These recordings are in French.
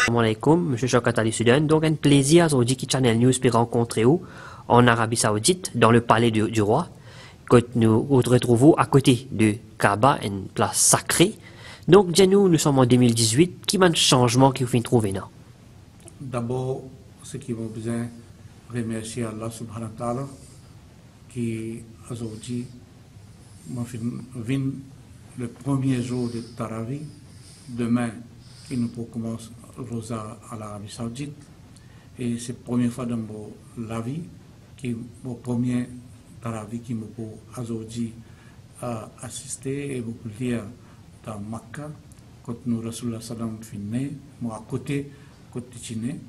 Assalamu alaikum, M. Shaukat Ali Soudan. Donc, un plaisir aujourd'hui que Channel News peut rencontrer vous en Arabie Saoudite, dans le palais du roi, que nous retrouvons à côté de Kaaba, une place sacrée. Donc, nous sommes en 2018. Quel est le changement que vous avez trouvé là? D'abord, ce qui m'a besoin remercier Allah subhanahu wa ta'ala qui aujourd'hui m'a fait le premier jour de Tarawih. Demain, il nous commence Rosa à l'Arabie Saoudite. Et c'est la première fois dans la vie qui mon premier Tarawih qui m'a aujourd'hui assisté et vous lire dans Makkah quand nous Rasulullah sallam finné moi à côté Chine.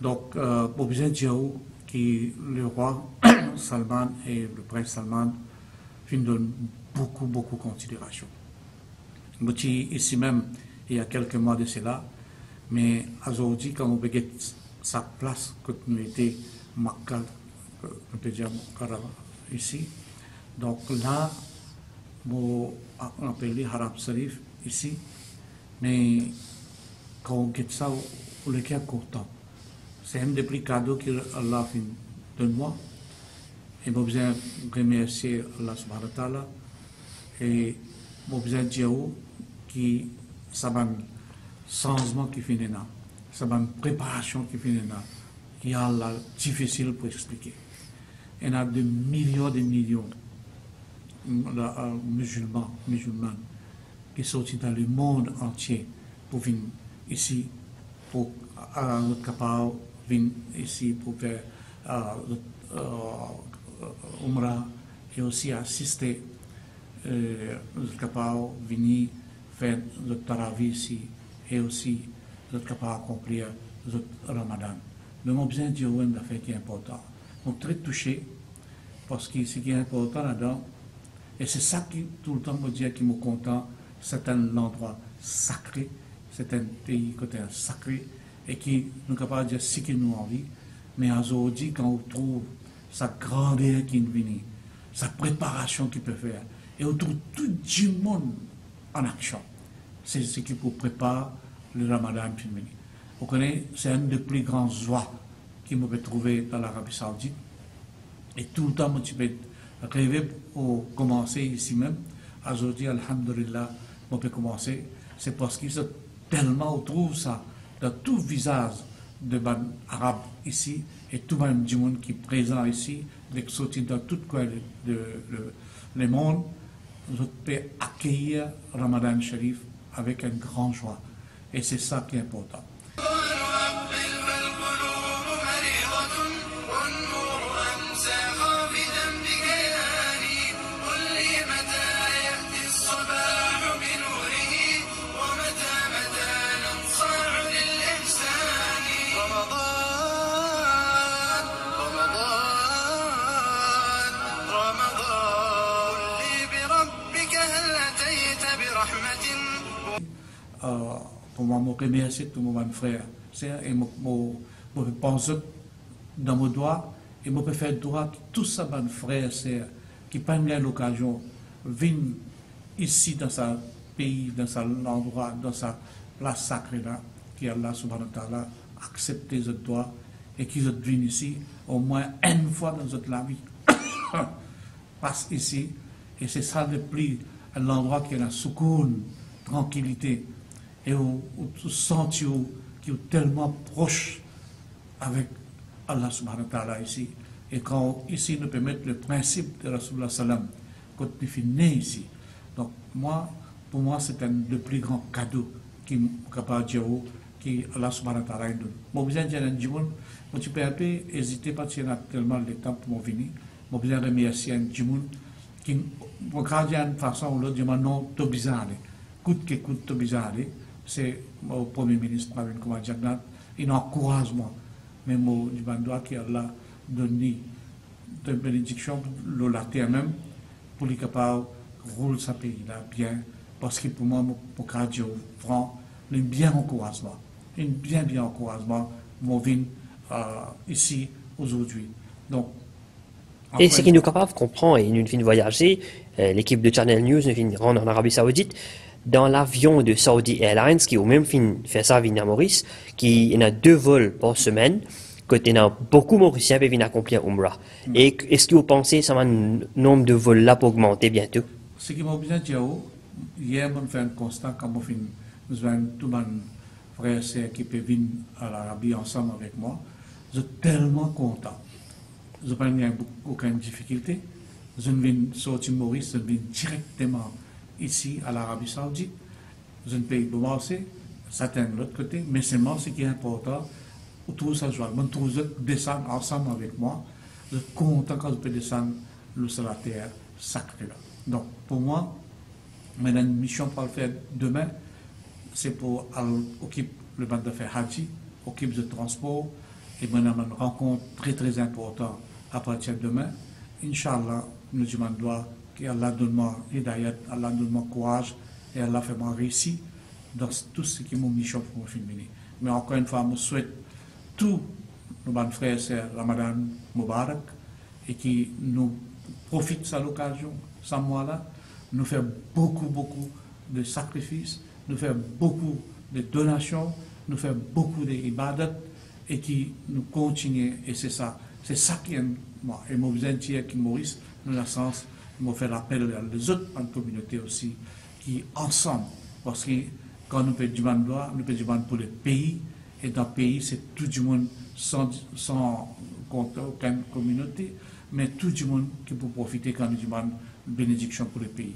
Donc pour besoin dire que le roi Salman et le prince Salman donnent beaucoup de considération. Ici même il y a quelques mois de cela, mais aujourd'hui quand on regarde sa place quand nous étions Makkah, on peut dire ici, donc là on appelle Haram Sharif ici, mais quand on regarde ça, on est content. C'est un des plus cadeaux que Allah donne moi. Et je besoin remercier Allah subhanahu wa ta'ala. Et je besoin dire que ça va un changement qui finit là. Ça va une préparation qui finit là. Il y a là difficile pour expliquer. Il y a de millions musulmans qui sont sortis dans le monde entier pour venir ici, pour être capable de venir ici pour faire Umrah et aussi assister, être capable de venir faire le Tarawih ici et aussi être capable d'accomplir le Ramadan. Mais mon besoin de dire une affaire qui est importante. Je suis très touché parce que ce qui est important là-dedans, et c'est ça qui tout le temps me dit qui me content, c'est un endroit sacré, c'est un pays côté sacré et qui nous capable de dire ce qu'il nous envie, mais aujourd'hui quand on trouve sa grandeur qui nous vient, sa préparation qu'il peut faire, et on trouve tout du monde en action. C'est ce qui vous prépare le Ramadan qui vient. Vous connaissez, c'est un des plus grands joies qui me peut trouver dans l'Arabie Saoudite. Et tout le temps, je peux rêver pour commencer ici même. Aujourd'hui, alhamdulillah, on peut commencer. C'est parce qu'ils sont tellement, on trouve ça dans tout visage de l'arabe ici et tout le monde qui est présent ici, avec sorti dans tout le monde, on peut accueillir Ramadan Sharif avec une grande joie. Et c'est ça qui est important. Pour moi, je remercie tous mes frères. Et je pense dans mon doigt, et je peux faire droit à tous ces frères qui prennent l'occasion de venir ici dans ce pays, dans cet endroit, dans sa place sacrée là, qui Allah subhanahu wa ta'ala accepte les doigts et qui viennent ici au moins une fois dans notre vie. Passe ici, et c'est ça le plus, l'endroit qui est la soukoun, tranquillité. Et on sent qui est tellement proche avec Allah subhanahu wa ta'ala ici. Et quand ici nous permet le principe de Rasulullah sallam, quand nous finissons ici. Donc pour moi, c'est un des plus grands cadeaux qui est capable de dire que Allah subhanahu wa ta'ala donne. Moi, besoin de dire un monde, je peux un peu hésiter parce qu'il y a tellement de temps pour venir. Moi, besoin de remercier un monde qui, me dire d'une façon ou l'autre, dit non, tout bizarre. Coûte que coûte, tout bizarre. C'est le Premier ministre Pravin Kumar Jagnat, il encourage moi. Mais je dois que Allah donne une bénédiction pour la terre même, pour les capables de rouler ce pays-là bien. Parce que pour moi, pour Dieu, vraiment, un bien encouragement. Un bien encouragement, mon vin ici, aujourd'hui. Donc, et ce qui nous est capable de comprendre, et nous venons voyager, l'équipe de Channel News nous vient rendre en Arabie Saoudite. dans l'avion de Saudi Airlines, qui au même fin fait ça à Maurice, qui il y a 2 vols par semaine, que il y a beaucoup de Mauriciens qui viennent accomplir Umrah. Et est-ce que vous pensez que le nombre de vols là pour augmenter bientôt? Ce qui m'a bien dit, hier, on fait un constat quand nous avons tout mon frère et sœur qui peuvent venir à l'Arabie ensemble avec moi. Je suis tellement content. Je n'ai pas aucune difficulté. Je viens sortir de Maurice, je viens directement ici à l'Arabie Saoudite. Je ne paye pas assez, ça tient de l'autre côté, mais seulement ce qui est important, autour ça joie. Moi, tous descendre ensemble avec moi. Je suis content quand je peux descendre sur la terre sacrée là. Donc, pour moi, maintenant, une mission pour le faire demain, c'est pour occuper le bande de faire Haji, occuper le transport, et maintenant, une rencontre très très importante à partir de demain. Inch'Allah, nous demandons qu'Allah donne-moi hidayat, Allah donne-moi courage, et Allah fait-moi réussir dans tout ce qui est mon mission pour me filmer. Mais encore une fois, je souhaite tous nos frères et sœurs Ramadan Mubarak et qui nous profitent de cette occasion, sans moi là, nous faire beaucoup de sacrifices, nous faire beaucoup de donations, nous faire beaucoup d'ibadat et qui nous continuer. Et c'est ça qui est moi. Et moi, vous êtes qui Maurice, dans le sens, je faire appel aux autres en communauté aussi, qui ensemble, parce que quand nous faisons du droit, nous faisons du pour le pays, et dans le pays, c'est tout le monde sans compter aucune communauté, mais tout le monde qui peut profiter quand nous demandons bénédiction pour le pays.